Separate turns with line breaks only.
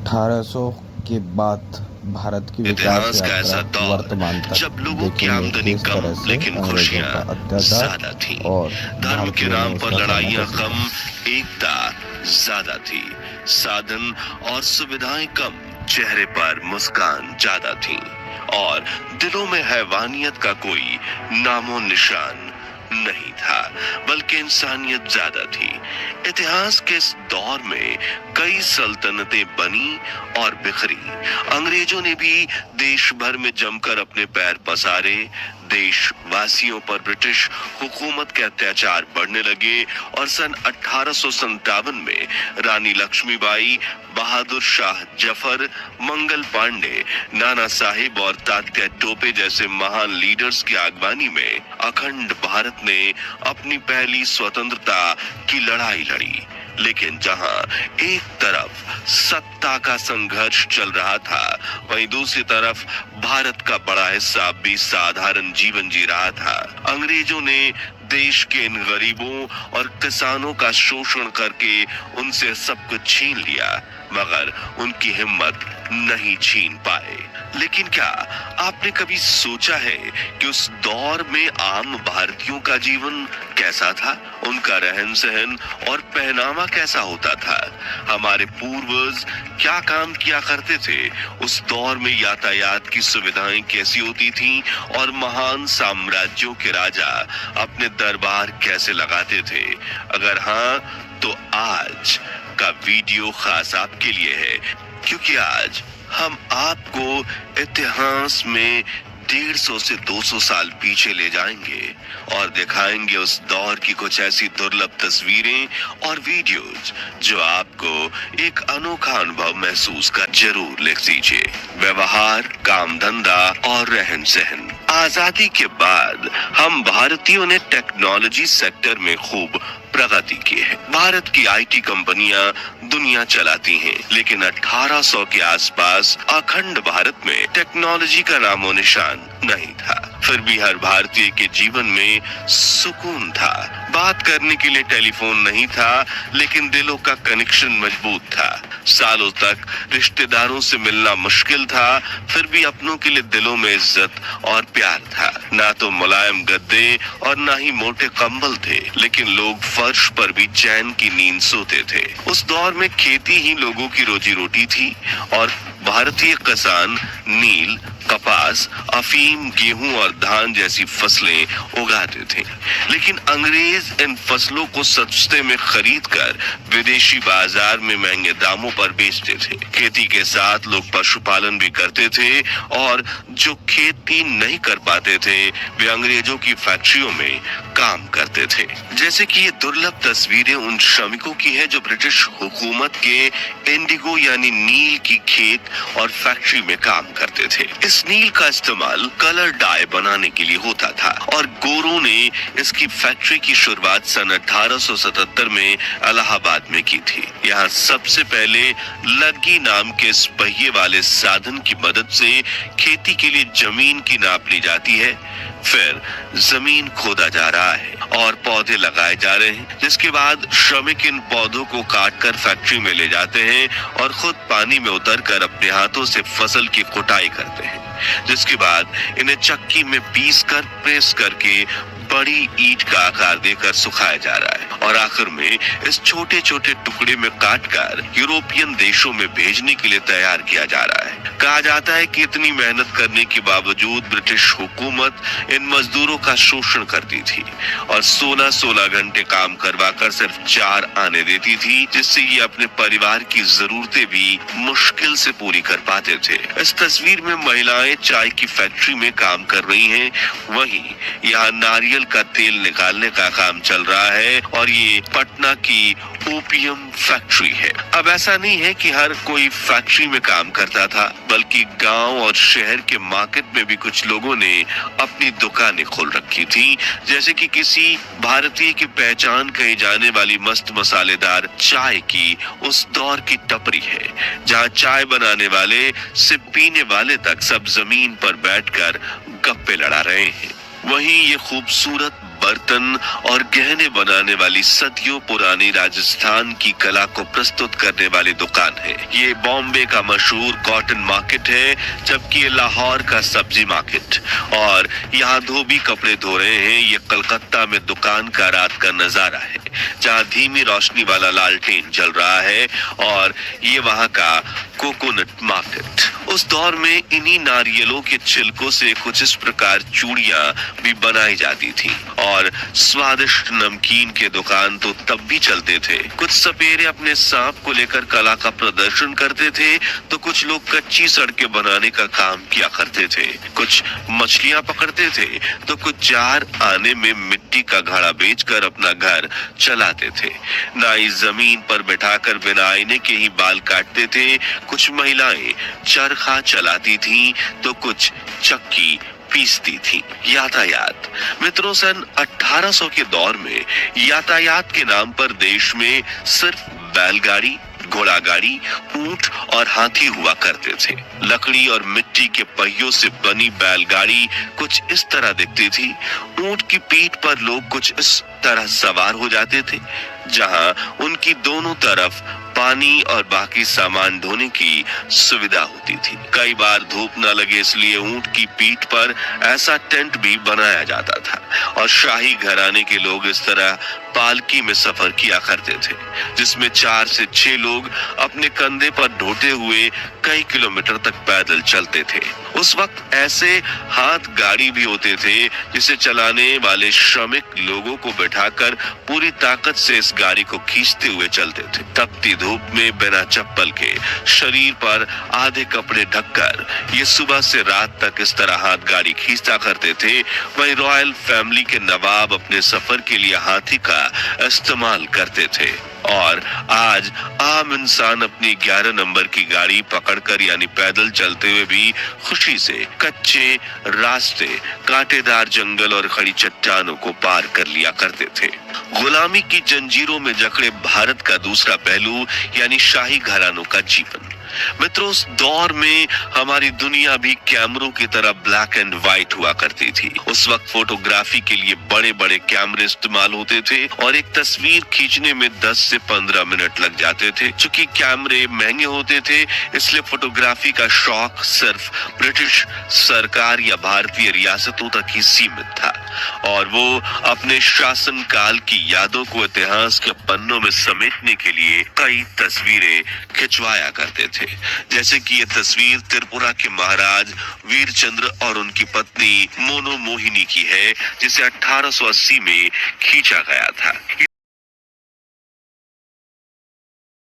1800 के बाद भारत की विकास
इतिहास का ऐसा
यात्रा
दौर
वर्तमान तक
जब लोगों की
देखेंगे
आमदनी
किस
कम
तरह से
लेकिन
अंग्रेजों
खुशियां
का
ज्यादा
अत्याचार
थी।
और
धर्म के
भारतीयों ने
नाम पर
उसका
लड़ाइयां
सामना
कम,
किया।
एकता ज्यादा थी। साधन और सुविधाएं कम, चेहरे पर मुस्कान ज्यादा थी और दिलों में हैवानियत का कोई नामो निशान नहीं था, बल्कि इंसानियत ज्यादा थी। इतिहास के इस दौर में कई सल्तनतें बनी और बिखरी। अंग्रेजों ने भी देश भर में जमकर अपने पैर पसारे। देशवासियों पर ब्रिटिश हुकूमत के अत्याचार बढ़ने लगे और सन 1857 में रानी लक्ष्मीबाई, बहादुर शाह जफर, मंगल पांडे, नाना साहिब और तात्या टोपे जैसे महान लीडर्स की आगवानी में अखंड भारत ने अपनी पहली स्वतंत्रता की लड़ाई लड़ी। लेकिन जहां एक तरफ सत्ता का संघर्ष चल रहा था, वहीं दूसरी तरफ भारत का बड़ा हिस्सा भी साधारण जीवन जी रहा था। अंग्रेजों ने देश के इन गरीबों और किसानों का शोषण करके उनसे सब कुछ छीन लिया, मगर उनकी हिम्मत नहीं छीन पाए। लेकिन क्या आपने कभी सोचा है कि उस दौर में आम भारतीयों का जीवन कैसा था? उनका रहन सहन और पहनावा कैसा होता था? हमारे पूर्वज क्या काम किया करते थे? उस दौर में यातायात की सुविधाएं कैसी होती थीं और महान साम्राज्यों के राजा अपने दरबार कैसे लगाते थे? अगर हाँ, तो आज का वीडियो खास आपके लिए है, क्योंकि आज हम आपको इतिहास में 150 से 200 साल पीछे ले जाएंगे और दिखाएंगे उस दौर की कुछ ऐसी दुर्लभ तस्वीरें और वीडियोज जो आपको एक अनोखा अनुभव महसूस कर जरूर लिख दीजिए। व्यवहार, काम धंधा और रहन सहन। आजादी के बाद हम भारतीयों ने टेक्नोलॉजी सेक्टर में खूब प्रगति की है। भारत की आईटी कंपनियां दुनिया चलाती हैं, लेकिन 1800 के आसपास अखंड भारत में टेक्नोलॉजी का नामो निशान नहीं था। फिर भी हर भारतीय के जीवन में सुकून था। बात करने के लिए टेलीफोन नहीं था, लेकिन दिलों का कनेक्शन मजबूत था। सालों तक रिश्तेदारों से मिलना मुश्किल था, फिर भी अपनों के लिए दिलों में इज्जत और प्यार था। ना तो मुलायम गद्दे और ना ही मोटे कंबल थे, लेकिन लोग फर्श पर भी चैन की नींद सोते थे। उस दौर में खेती ही लोगों की रोजी रोटी थी और भारतीय किसान नील, कपास, अफीम, गेहूं और धान जैसी फसलें उगाते थे। लेकिन अंग्रेज इन फसलों को सस्ते में खरीदकर विदेशी बाजार में महंगे दामों पर बेचते थे। खेती के साथ लोग पशुपालन भी करते थे और जो खेती नहीं कर पाते थे, वे अंग्रेजों की फैक्ट्रियों में काम करते थे। जैसे कि ये दुर्लभ तस्वीरें उन श्रमिकों की है जो ब्रिटिश हुकूमत के इंडिगो यानी नील की खेत और फैक्ट्री में काम करते थे। इस नील का इस्तेमाल कलर डाई बनाने के लिए होता था और गोरों ने इसकी फैक्ट्री की शुरुआत सन 1877 में इलाहाबाद में की थी। यहाँ सबसे पहले लग्गी नाम के इस पहिए वाले साधन की मदद से खेती के लिए जमीन की नाप ली जाती है। फिर जमीन खोदा जा रहा है और पौधे लगाए जा रहे हैं, जिसके बाद श्रमिक इन पौधों को काटकर फैक्ट्री में ले जाते हैं और खुद पानी में उतरकर अपने हाथों से फसल की कुटाई करते हैं, जिसके बाद इन्हें चक्की में पीसकर प्रेस करके बड़ी ईंट का आकार देकर सुखाया जा रहा है और आखिर में इस छोटे छोटे टुकड़े में काटकर यूरोपियन देशों में भेजने के लिए तैयार किया जा रहा है। कहा जाता है कि इतनी मेहनत करने के बावजूद ब्रिटिश हुकूमत इन मजदूरों का शोषण करती थी और 16-16 घंटे काम करवाकर सिर्फ 4 आने देती थी, जिससे ये अपने परिवार की जरूरतें भी मुश्किल से पूरी कर पाते थे। इस तस्वीर में महिलाएं चाय की फैक्ट्री में काम कर रही हैं, वहीं यहाँ नारियल का तेल निकालने का काम चल रहा है और ये पटना की ओपियम फैक्ट्री है। अब ऐसा नहीं है कि हर कोई फैक्ट्री में काम करता था, बल्कि गांव और शहर के मार्केट में भी कुछ लोगों ने अपनी दुकानें खोल रखी थी। जैसे कि किसी भारतीय की पहचान कही जाने वाली मस्त मसालेदार चाय की उस दौर की टपरी है, जहां चाय बनाने वाले से पीने वाले तक सब जमीन पर बैठकर गप्पे लड़ा रहे हैं। वहीं ये खूबसूरत बर्तन और गहने बनाने वाली सदियों पुरानी राजस्थान की कला को प्रस्तुत करने वाली दुकान है। ये बॉम्बे का मशहूर कॉटन मार्केट है, जबकि ये लाहौर का सब्जी मार्केट। और यहाँ धोबी कपड़े धो रहे हैं। ये कलकत्ता में दुकान का रात का नजारा है, जहाँ धीमी रोशनी वाला लालटेन जल रहा है। और ये वहाँ का कोकोनट मार्केट। उस दौर में इन्हीं नारियलों के छिलकों से कुछ इस प्रकार चूड़ियां भी बनाई जाती थी। और स्वादिष्ट नमकीन के दुकान तो तब भी चलते थे। कुछ सपेरे अपने सांप को लेकर कला का प्रदर्शन करते थे, तो कुछ लोग कच्ची सड़कें बनाने का काम किया करते थे। कुछ मछलियां पकड़ते थे, तो कुछ जार आने में मिट्टी का घड़ा बेचकर अपना घर चलाते थे। नाई जमीन पर बैठाकर बिना आईने के ही बाल काटते थे। कुछ महिलाएं चरखा चलाती थीं, तो कुछ चक्की पीसती थी। यातायात मित्रों, सन 1800 के दौर में यातायात के नाम पर देश में सिर्फ बैलगाड़ी, घोड़ा गाड़ी, ऊंट और हाथी हुआ करते थे। लकड़ी और मिट्टी के पहियों से बनी बैलगाड़ी कुछ इस तरह दिखती थी। ऊंट की पीठ पर लोग कुछ इस तरह सवार हो जाते थे, जहां उनकी दोनों तरफ पानी और बाकी सामान ढोने की सुविधा होती थी। कई बार धूप न लगे इसलिए ऊंट की पीठ पर ऐसा टेंट भी बनाया जाता था। और शाही घराने के लोग इस तरह पालकी में सफर किया करते थे, जिसमें 4 से 6 लोग अपने कंधे पर ढोते हुए कई किलोमीटर तक पैदल चलते थे। उस वक्त ऐसे हाथ गाड़ी भी होते थे, जिसे चलाने वाले श्रमिक लोगों को बैठाकर पूरी ताकत से इस गाड़ी को खींचते हुए चलते थे। तपती धूप में बिना चप्पल के, शरीर पर आधे कपड़े ढककर ये सुबह से रात तक इस तरह हाथ गाड़ी खींचता करते थे। वहीं रॉयल फैमिली के नवाब अपने सफर के लिए हाथी का इस्तेमाल करते थे। और आज आम इंसान अपनी 11 नंबर की गाड़ी पकड़कर यानी पैदल चलते हुए भी खुशी से कच्चे रास्ते, कांटेदार जंगल और खड़ी चट्टानों को पार कर लिया करते थे। गुलामी की जंजीरों में जकड़े भारत का दूसरा पहलू यानी शाही घरानों का जीवन। मित्रों, उस दौर में हमारी दुनिया भी कैमरों की तरह ब्लैक एंड व्हाइट हुआ करती थी। उस वक्त फोटोग्राफी के लिए बड़े बड़े कैमरे इस्तेमाल होते थे और एक तस्वीर खींचने में 10 से 15 मिनट लग जाते थे। चूंकि कैमरे महंगे होते थे, इसलिए फोटोग्राफी का शौक सिर्फ ब्रिटिश सरकार या भारतीय रियासतों तक ही सीमित था। और वो अपने शासन काल की यादों को इतिहास के पन्नों में समेटने के लिए कई तस्वीरें खिंचवाया करते थे। जैसे कि ये तस्वीर त्रिपुरा के महाराज वीरचंद्र और उनकी पत्नी मोनो मोहिनी की है, जिसे 1880 में खींचा गया था।